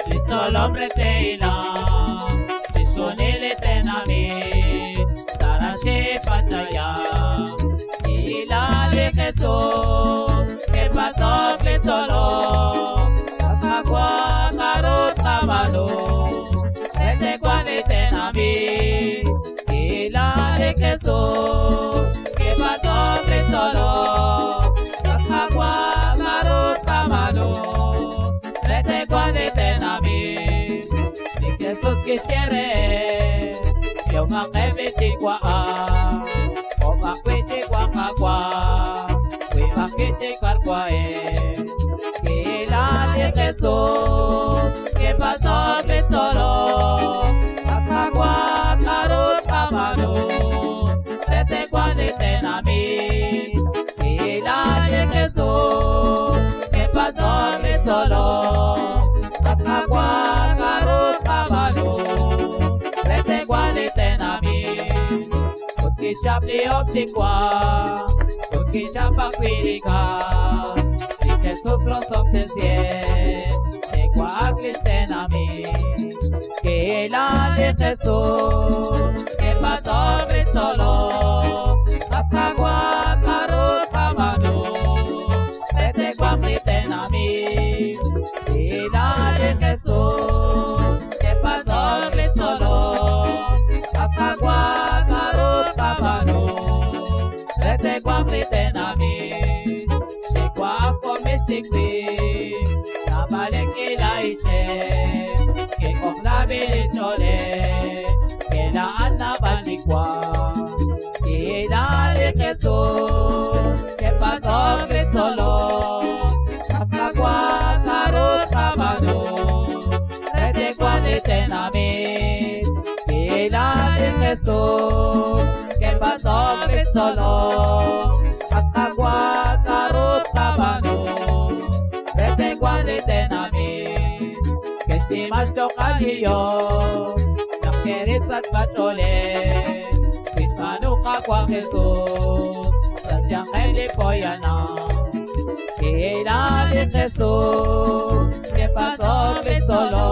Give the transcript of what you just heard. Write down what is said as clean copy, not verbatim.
Cristo el hombre teila, Tishonile tenami, Sarashi pachaya, Ilali Jesús, que pasó Cristolo, Kakakwa karut kamalo, Rete kwani tenami, Ilali Jesús, que pasó Cristolo, Kakakwa karut kamalo, Rete kwani tenami, si Jesús quisiere, yo makebiti kwa o makwiti kwa kakwa, we makiti karkwa Kila de Jesús, que pasó Cristolo, kakakwa karut kamalo, rete kwani tenami. Kila de Jesús, que pasó Cristolo, kakakwa karut kamalo, rete kwani tenami. Utkishap di optikwa, utkishap akwilika, si Jesús los obtencie, llegua cristenami. Que la de Jesús, que pasó Cristolo, akagua karut kamano, rete kwa cristenami. Que la de Jesús, que pasó Cristolo, akagua karut kamano, rete kwa cristenami. Shekwa komistikwi, nabaleki laishe, que con la chole, que la anabalikwa. Que la de Jesús, que pasó Cristolo, akagua karut kamano, rete kwa cristenami. Que la de Jesús, que pasó Cristolo, akagua karut kamano, rete kwa cristenami. Que estimas chokaliyo, yang kerisat pachole, Krismanu kakwa Jesús, sadyang elipoyana. Que la de Jesús, que pasó Cristolo,